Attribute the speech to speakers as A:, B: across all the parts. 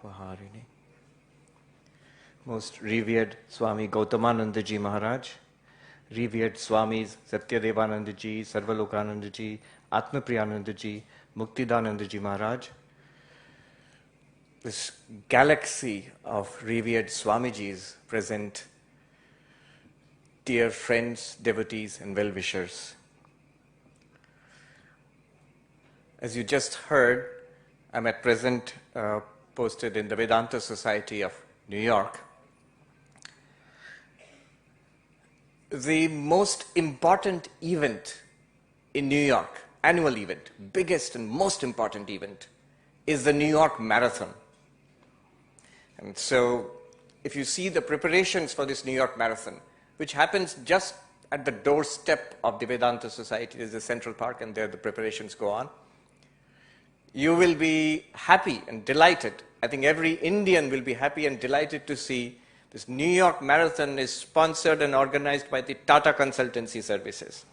A: Paharini. Most revered Swami Gautamananda Ji Maharaj, revered Swamis Satyadevananda Ji, Sarvalokananda Ji, Atmapriyananda Ji, Muktidananda Ji Maharaj, this galaxy of revered Swamijis present, dear friends, devotees, and well-wishers. As you just heard, I'm at present posted in the Vedanta Society of New York. The most important event in New York, annual event, biggest and most important event, is the New York Marathon. And so, if you see the preparations for this New York Marathon, which happens just at the doorstep of the Vedanta Society, there's a Central Park, and there the preparations go on, you will be happy and delighted. I think every Indian will be happy and delighted to see this New York Marathon is sponsored and organized by the Tata Consultancy Services.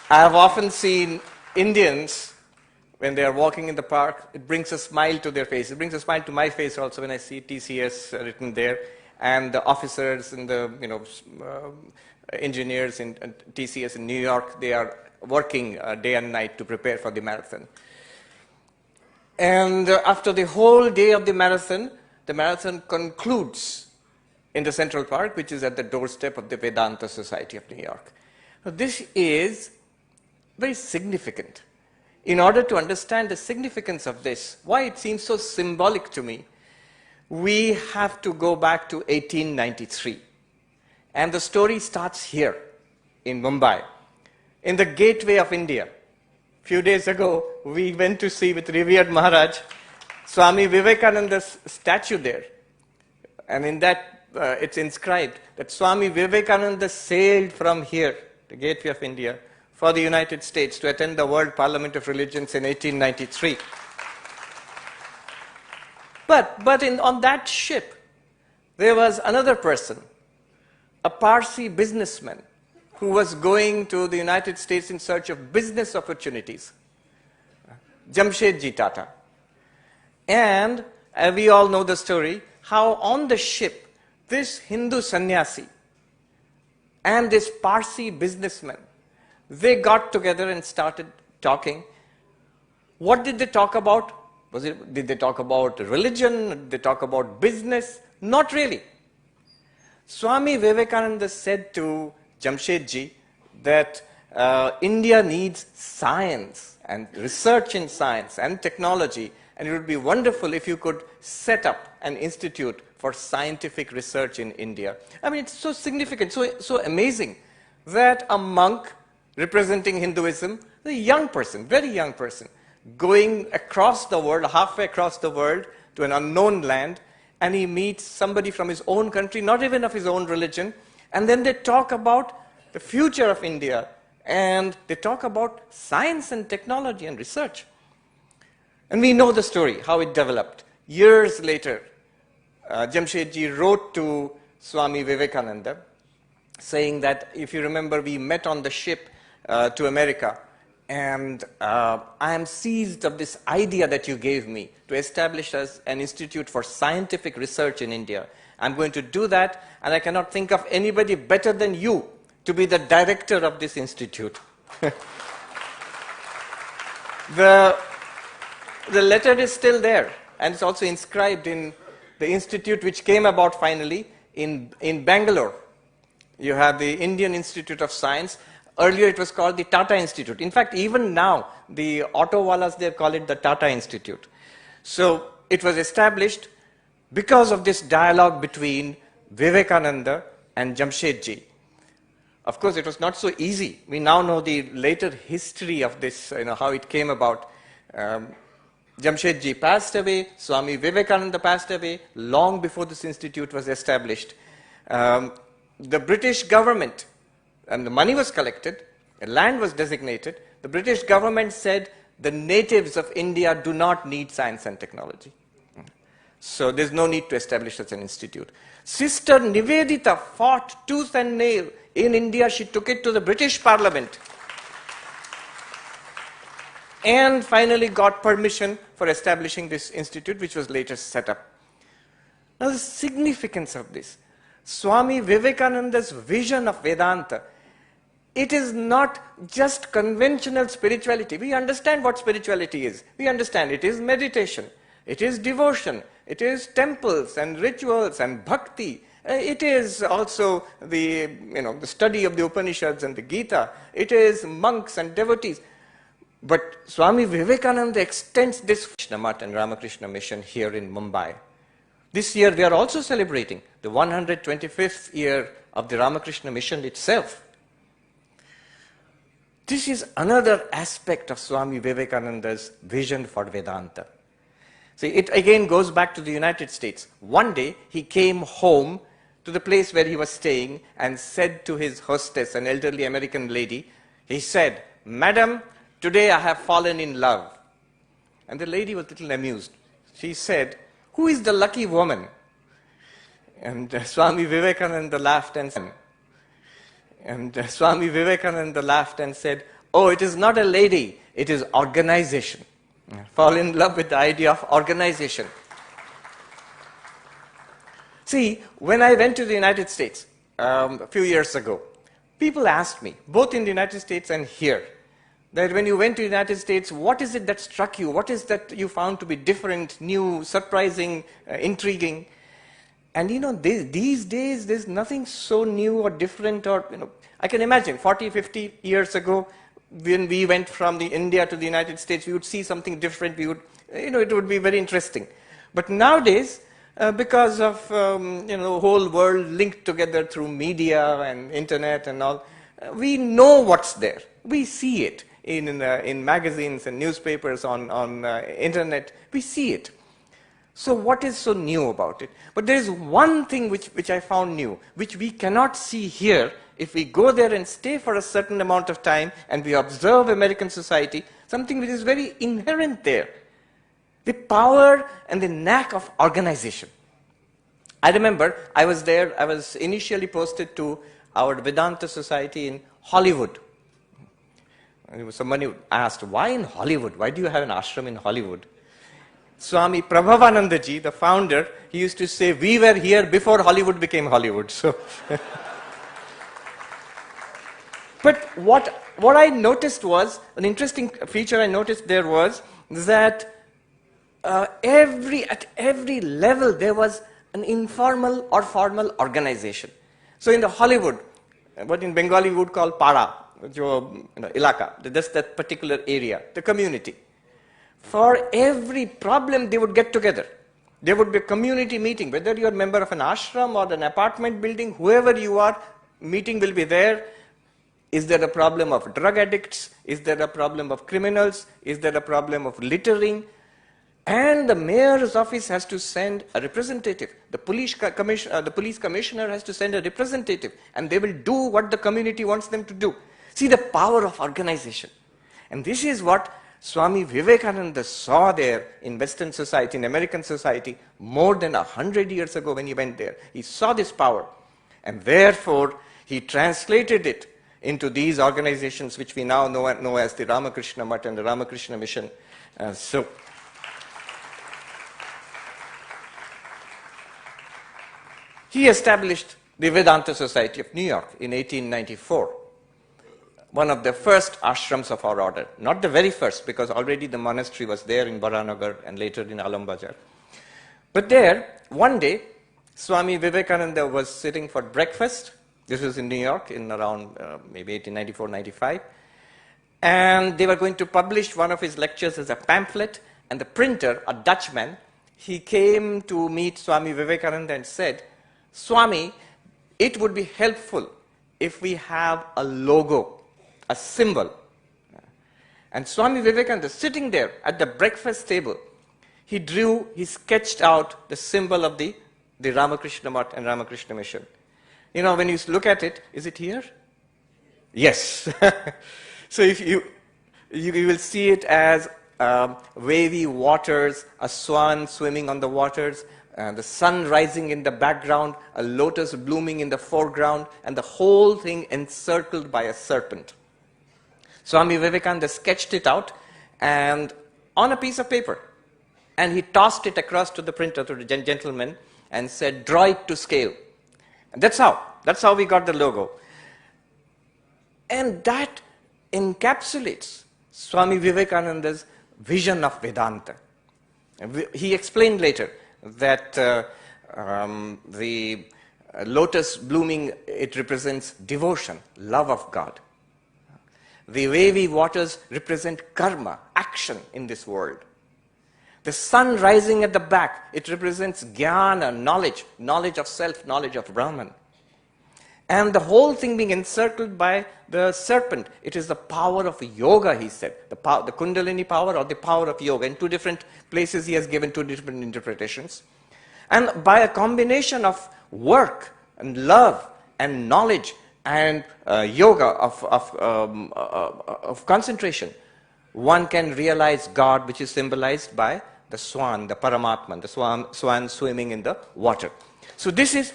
A: I have often seen Indians, when they are walking in the park, it brings a smile to their face. It brings a smile to my face also when I see TCS written there, and the officers and the engineers in TCS in New York, they are working day and night to prepare for the marathon. And after the whole day of the marathon concludes in the Central Park, which is at the doorstep of the Vedanta Society of New York. Now, this is very significant. In order to understand the significance of this, why it seems so symbolic to me, we have to go back to 1893. And the story starts here in Mumbai, in the gateway of India. A few days ago, we went to see with revered Maharaj, Swami Vivekananda's statue there. And in that, it's inscribed that Swami Vivekananda sailed from here, the gateway of India, for the United States to attend the World Parliament of Religions in 1893. But on that ship, there was another person, a Parsi businessman, who was going to the United States in search of business opportunities, Jamshed Tata. And we all know the story, how on the ship, this Hindu sannyasi and this Parsi businessman, they got together and started talking. What did they talk about? Did they talk about religion? Did they talk about business? Not really. Swami Vivekananda said to Jamshed that India needs science and research in science and technology, and it would be wonderful if you could set up an institute for scientific research in India. I mean, it's so significant, so amazing that a monk representing Hinduism, a young person, very young person, going across the world, halfway across the world to an unknown land, and he meets somebody from his own country, not even of his own religion, and then they talk about the future of India, and they talk about science and technology and research. And we know the story, how it developed. Years later, Jamshed wrote to Swami Vivekananda, saying that, if you remember, we met on the ship to America, and I am seized of this idea that you gave me to establish as an institute for scientific research in India. I'm going to do that, and I cannot think of anybody better than you to be the director of this institute. The letter is still there, and it's also inscribed in the institute which came about finally in Bangalore. You have the Indian Institute of Science. Earlier it was called the Tata Institute. In fact, even now, the auto wallahs, they call it the Tata Institute. So it was established because of this dialogue between Vivekananda and Jamshed. Of course, it was not so easy. We now know the later history of this, how it came about. Jamshed passed away, Swami Vivekananda passed away long before this institute was established. The British government, and the money was collected, the land was designated, the British government said the natives of India do not need science and technology. So there's no need to establish such an institute. Sister Nivedita fought tooth and nail in India. She took it to the British Parliament. and finally got permission for establishing this institute, which was later set up. Now the significance of this, Swami Vivekananda's vision of Vedanta, it is not just conventional spirituality. We understand what spirituality is. We understand it is meditation, it is devotion, it is temples and rituals and bhakti. It is also the study of the Upanishads and the Gita. It is monks and devotees. But Swami Vivekananda extends this Krishna Math and Ramakrishna Mission here in Mumbai. This year we are also celebrating the 125th year of the Ramakrishna Mission itself. This is another aspect of Swami Vivekananda's vision for Vedanta. See, it again goes back to the United States. One day he came home to the place where he was staying and said to his hostess, an elderly American lady, he said, "Madam, today I have fallen in love." And the lady was a little amused. She said, "Who is the lucky woman?" And Swami Vivekananda laughed and said, "Oh, it is not a lady, it is organization." Fall in love with the idea of organization. See, when I went to the United States a few years ago, people asked me, both in the United States and here, that when you went to the United States, what is it that struck you? What is that you found to be different, new, surprising, intriguing? And these days, there's nothing so new or different or, I can imagine 40, 50 years ago, when we went from the India to the United States, we would see something different. It would be very interesting. But nowadays, because of, the whole world linked together through media and internet and all, we know what's there. We see it in magazines and newspapers, on internet. We see it. So what is so new about it? But there is one thing which I found new, which we cannot see here if we go there and stay for a certain amount of time and we observe American society, something which is very inherent there. The power and the knack of organization. I remember I was there, I was initially posted to our Vedanta society in Hollywood. Somebody asked, why in Hollywood? Why do you have an ashram in Hollywood? Swami Prabhavanandaji, the founder, he used to say, we were here before Hollywood became Hollywood. So, but what I noticed was, an interesting feature I noticed there was that at every level there was an informal or formal organization. So in the Hollywood, what in Bengali we would call para, ilaka, that's that particular area, the community. For every problem, they would get together. There would be a community meeting, whether you're a member of an ashram or an apartment building, whoever you are, meeting will be there. Is there a problem of drug addicts? Is there a problem of criminals? Is there a problem of littering? And the mayor's office has to send a representative. The police commissioner has to send a representative, and they will do what the community wants them to do. See the power of organization. And this is what Swami Vivekananda saw there in Western society, in American society, more than 100 years ago when he went there. He saw this power, and therefore he translated it into these organizations which we now know as the Ramakrishna Math and the Ramakrishna Mission. He established the Vedanta Society of New York in 1894. One of the first ashrams of our order. Not the very first, because already the monastery was there in Baranagar and later in Alambajar. But there, one day, Swami Vivekananda was sitting for breakfast. This was in New York in around maybe 1894-95. And they were going to publish one of his lectures as a pamphlet. And the printer, a Dutchman, he came to meet Swami Vivekananda and said, Swami, it would be helpful if we have a logo, a symbol. And Swami Vivekananda, sitting there at the breakfast table, he sketched out the symbol of the Ramakrishna Math and Ramakrishna Mission. When you look at it, is it here? Yes. So if you will see it as wavy waters, a swan swimming on the waters, the sun rising in the background, a lotus blooming in the foreground, and the whole thing encircled by a serpent. Swami Vivekananda sketched it out, and on a piece of paper. And he tossed it across to the printer, to the gentleman, and said, draw it to scale. And that's how we got the logo. And that encapsulates Swami Vivekananda's vision of Vedanta. He explained later that the lotus blooming, it represents devotion, love of God. The wavy waters represent karma, action in this world. The sun rising at the back, it represents jnana, knowledge of self, knowledge of Brahman. And the whole thing being encircled by the serpent, it is the power of yoga, he said. The Kundalini power or the power of yoga. In two different places he has given two different interpretations. And by a combination of work and love and knowledge and yoga of concentration, one can realize God, which is symbolized by the swan, the Paramatman, the swan swimming in the water. So this is,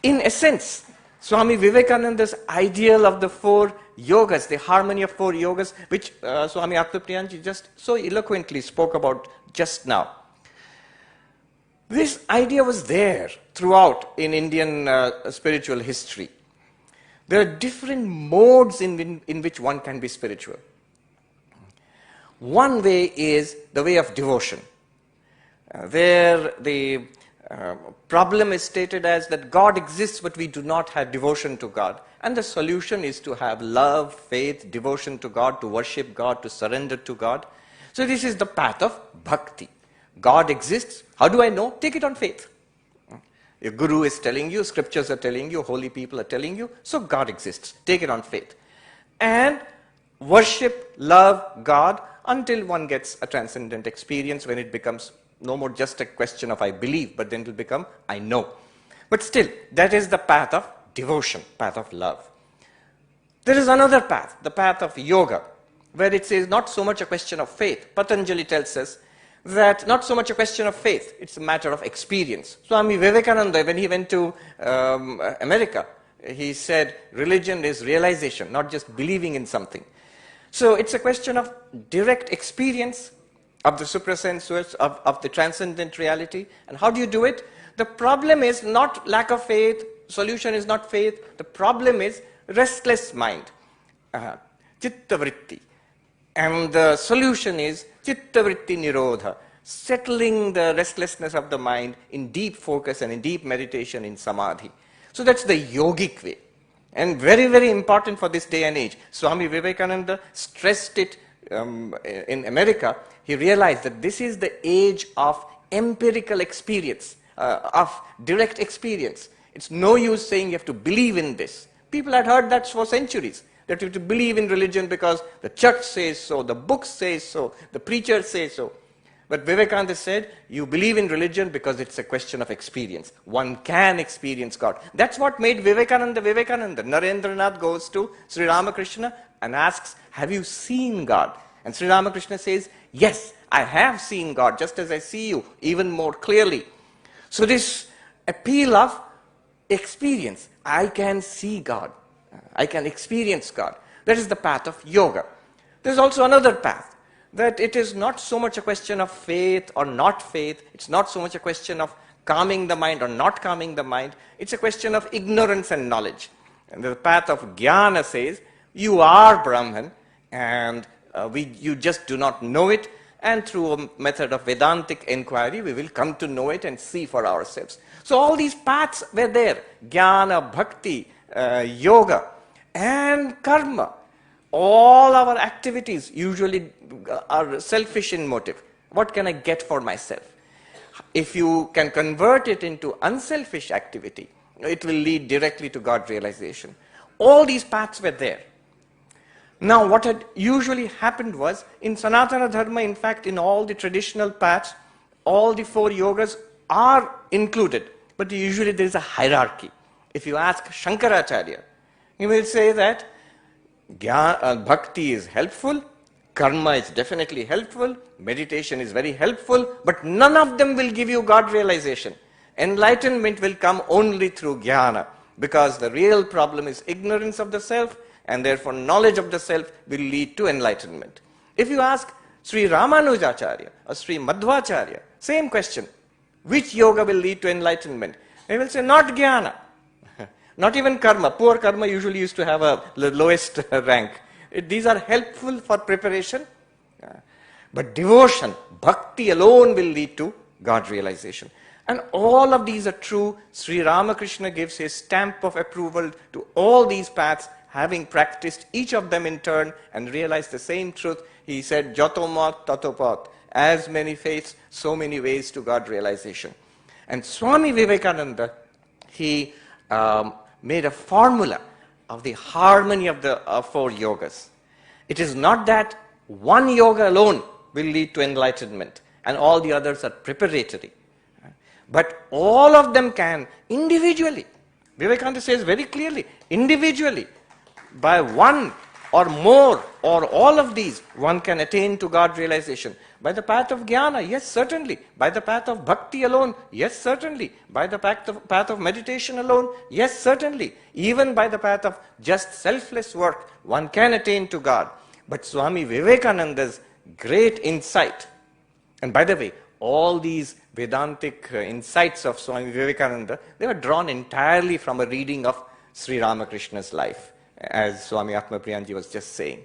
A: in essence, Swami Vivekananda's ideal of the four yogas, the harmony of four yogas, which Swami Atmapriyanji just so eloquently spoke about just now. This idea was there throughout in Indian spiritual history. There are different modes in which one can be spiritual. One way is the way of devotion, where the problem is stated as that God exists, but we do not have devotion to God. And the solution is to have love, faith, devotion to God, to worship God, to surrender to God. So this is the path of bhakti. God exists. How do I know? Take it on faith. Your guru is telling you, scriptures are telling you, holy people are telling you, so God exists. Take it on faith. And worship, love God until one gets a transcendent experience, when it becomes no more just a question of I believe, but then it will become I know. But still, that is the path of devotion, path of love. There is another path, the path of yoga, where it says not so much a question of faith. Patanjali tells us that not so much a question of faith, it's a matter of experience. Swami Vivekananda, when he went to America, he said religion is realization, not just believing in something. So it's a question of direct experience of the suprasensuous, of the transcendent reality. And how do you do it? The problem is not lack of faith, solution is not faith, the problem is restless mind, chitta vritti. And the solution is chitta vritti nirodha, settling the restlessness of the mind in deep focus and in deep meditation in samadhi. So that's the yogic way. And very, very important for this day and age. Swami Vivekananda stressed it in America. He realized that this is the age of empirical experience, of direct experience. It's no use saying you have to believe in this. People had heard that for centuries, that you have to believe in religion because the church says so, the book says so, the preacher says so. But Vivekananda said, you believe in religion because it's a question of experience. One can experience God. That's what made Vivekananda Vivekananda. Narendranath goes to Sri Ramakrishna and asks, have you seen God? And Sri Ramakrishna says, yes, I have seen God, just as I see you, even more clearly. So this appeal of experience, I can see God, I can experience God. That is the path of yoga. There's also another path, that it is not so much a question of faith or not faith, it's not so much a question of calming the mind or not calming the mind, it's a question of ignorance and knowledge. And the path of jnana says, you are Brahman, and you just do not know it, and through a method of Vedantic inquiry, we will come to know it and see for ourselves. So all these paths were there, jnana, bhakti, yoga, and karma. All our activities usually are selfish in motive. What can I get for myself? If you can convert it into unselfish activity, it will lead directly to God realization. All these paths were there. Now what had usually happened was, in Sanatana Dharma, in fact in all the traditional paths, all the four yogas are included, but usually there is a hierarchy. If you ask Shankaracharya, he will say that bhakti is helpful, karma is definitely helpful, meditation is very helpful, but none of them will give you God realization. Enlightenment will come only through jnana, because the real problem is ignorance of the self, and therefore knowledge of the self will lead to enlightenment. If you ask Sri Ramanujacharya or Sri Madhvacharya, same question. Which yoga will lead to enlightenment? They will say, not jnana, not even karma. Poor karma usually used to have a lowest rank. These are helpful for preparation. But devotion, bhakti alone will lead to God realization. And all of these are true. Sri Ramakrishna gives his stamp of approval to all these paths, having practiced each of them in turn and realized the same truth. He said, Jato mat tato path. As many faiths, so many ways to God realization. And Swami Vivekananda, he made a formula of the harmony of the four yogas. It is not that one yoga alone will lead to enlightenment and all the others are preparatory. But all of them can individually. Vivekananda says very clearly, individually, by one or more or all of these, one can attain to God realization. By the path of jnana, yes, certainly. By the path of bhakti alone, yes, certainly. By the path of meditation alone, yes, certainly. Even by the path of just selfless work, one can attain to God. But Swami Vivekananda's great insight, and by the way, all these Vedantic insights of Swami Vivekananda, they were drawn entirely from a reading of Sri Ramakrishna's life, as Swami Atmapriyanji was just saying.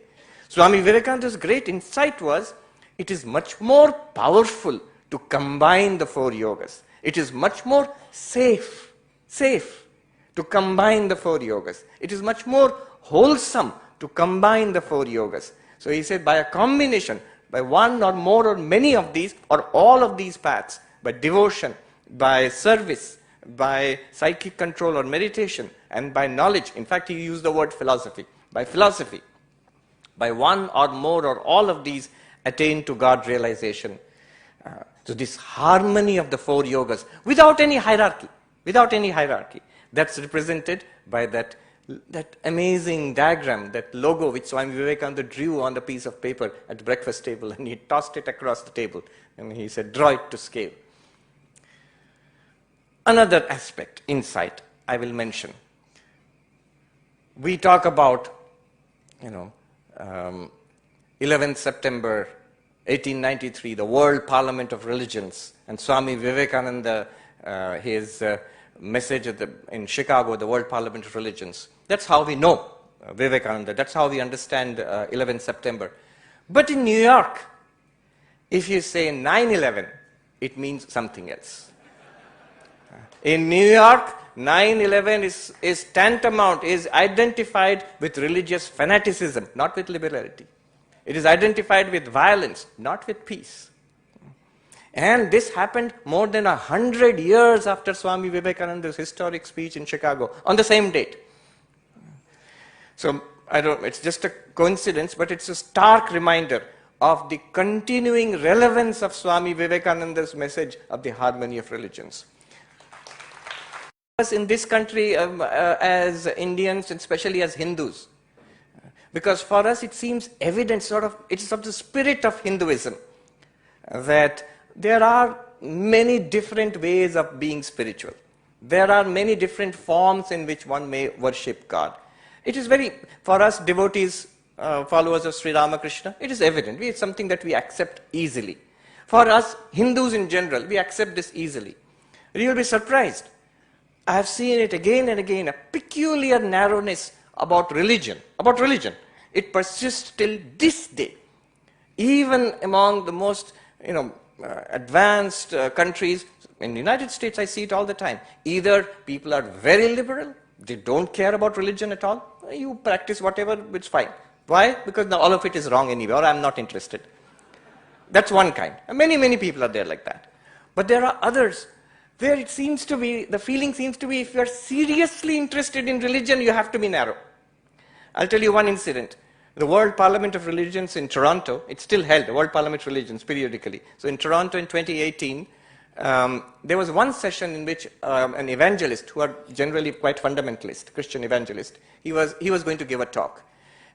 A: Swami Vivekananda's great insight was, it is much more powerful to combine the four yogas. It is much more safe to combine the four yogas. It is much more wholesome to combine the four yogas. So he said, by a combination, by one or more or many of these, or all of these paths, by devotion, by service, by psychic control or meditation, and by knowledge. In fact, he used the word philosophy. By philosophy, by one or more or all of these, attain to God realization. So this harmony of the four yogas, without any hierarchy, that's represented by that amazing diagram, that logo which Swami Vivekananda drew on the piece of paper at the breakfast table, and he tossed it across the table, and he said, draw it to scale. Another aspect, insight, I will mention. We talk about, 11th September 1893, the World Parliament of Religions, and Swami Vivekananda, his message in Chicago, the World Parliament of Religions. That's how we know Vivekananda. That's how we understand 11th September. But in New York, if you say 9/11, it means something else. In New York, 9/11 is tantamount, is identified with religious fanaticism, not with liberality. It is identified with violence, not with peace. And this happened more than 100 years after Swami Vivekananda's historic speech in Chicago, on the same date. So, it's just a coincidence, but it's a stark reminder of the continuing relevance of Swami Vivekananda's message of the harmony of religions. Us in this country, as Indians, and especially as Hindus, because for us it seems evident, it's of the spirit of Hinduism, that there are many different ways of being spiritual. There are many different forms in which one may worship God. It is for us devotees, followers of Sri Ramakrishna, it is evident. It's something that we accept easily. For us, Hindus in general, we accept this easily. You will be surprised. I have seen it again and again, a peculiar narrowness about religion. It persists till this day. Even among the most, advanced countries, in the United States I see it all the time. Either people are very liberal, they don't care about religion at all. You practice whatever, it's fine. Why? Because all of it is wrong anyway, or I'm not interested. That's one kind. And many people are there like that. But there are others where it seems to be, the feeling seems to be, if you are seriously interested in religion, you have to be narrow. I'll tell you one incident. The World Parliament of Religions in Toronto, it's still held, the World Parliament of Religions, periodically. So in Toronto in 2018, there was one session in which an evangelist, who are generally quite fundamentalist, Christian evangelist, he was going to give a talk.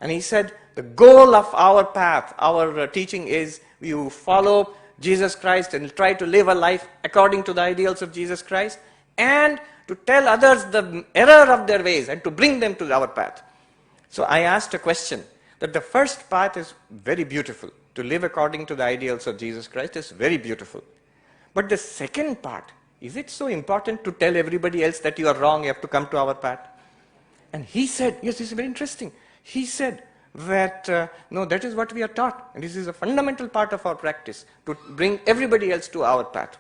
A: And he said, the goal of our path, our teaching is you follow Jesus Christ and try to live a life according to the ideals of Jesus Christ, and to tell others the error of their ways and to bring them to our path. So I asked a question, that the first path is very beautiful. to live according to the ideals of Jesus Christ is very beautiful. But the second part, is it so important to tell everybody else that you are wrong, you have to come to our path? And he said, yes, this is very interesting. He said that, no, that is what we are taught. And this is a fundamental part of our practice, to bring everybody else to our path.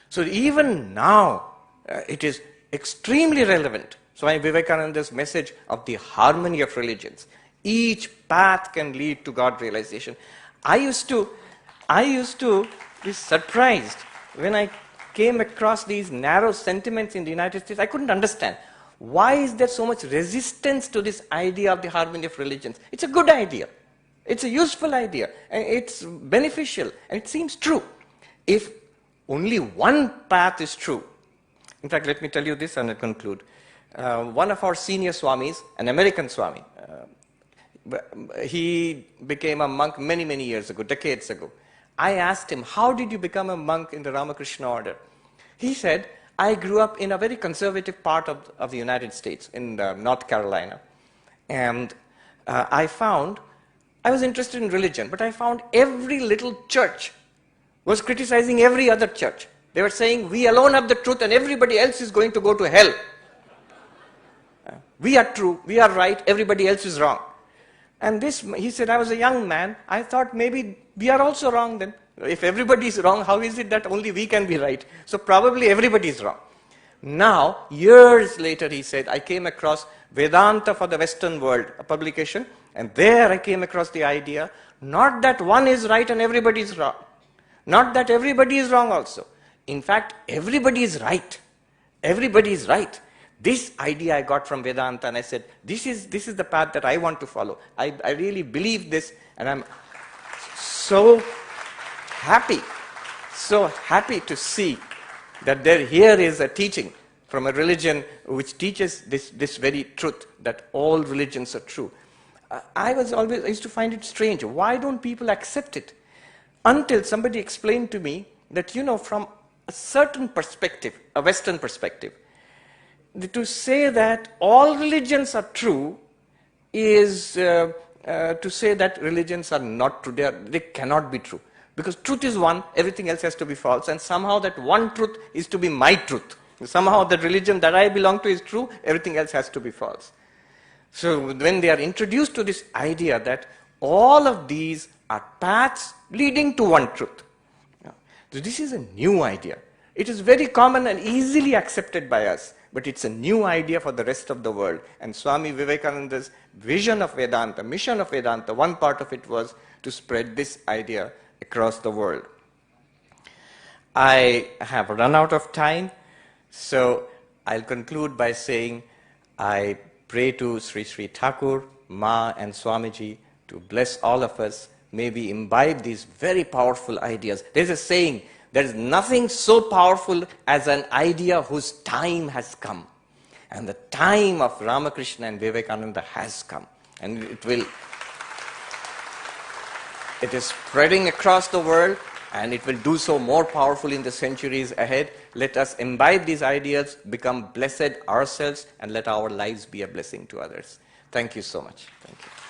A: So even now, it is extremely relevant. Swami Vivekananda's message of the harmony of religions. Each path can lead to God realization. I used to be surprised when I came across these narrow sentiments in the United States. I couldn't understand. Why is there so much resistance to this idea of the harmony of religions? It's a good idea. It's a useful idea. And it's beneficial. And it seems true. If only one path is true. In fact, let me tell you this and I'll conclude. One of our senior Swamis, an American Swami, he became a monk many, many years ago, decades ago. I asked him, how did you become a monk in the Ramakrishna order? He said, I grew up in a very conservative part of the United States, in North Carolina. And I was interested in religion, but I found every little church was criticizing every other church. They were saying, we alone have the truth and everybody else is going to go to hell. We are true, we are right, everybody else is wrong. And this, he said, I was a young man, I thought maybe we are also wrong then. If everybody is wrong, how is it that only we can be right? So probably everybody is wrong. Now, years later, he said, I came across Vedanta for the Western World, a publication, and there I came across the idea, not that one is right and everybody is wrong. Not that everybody is wrong also. In fact, everybody is right. Everybody is right. This idea I got from Vedanta, and I said, this is the path that I want to follow. I really believe this, and I'm so happy to see that here is a teaching from a religion which teaches this very truth, that all religions are true. I used to find it strange. Why don't people accept it? Until somebody explained to me that, from a certain perspective, a Western perspective, to say that all religions are true is to say that religions are not true. They cannot be true. Because truth is one, everything else has to be false, and somehow that one truth is to be my truth. Somehow the religion that I belong to is true, everything else has to be false. So when they are introduced to this idea that all of these are paths leading to one truth. So this is a new idea. It is very common and easily accepted by us, but it's a new idea for the rest of the world. And Swami Vivekananda's vision of Vedanta, mission of Vedanta, one part of it was to spread this idea across the world. I have run out of time, so I'll conclude by saying I pray to Sri Sri Thakur, Ma and Swamiji to bless all of us. May we imbibe these very powerful ideas. There's a saying, there is nothing so powerful as an idea whose time has come. And the time of Ramakrishna and Vivekananda has come. And it is spreading across the world, and it will do so more powerfully in the centuries ahead. Let us imbibe these ideas, become blessed ourselves, and let our lives be a blessing to others. Thank you so much. Thank you.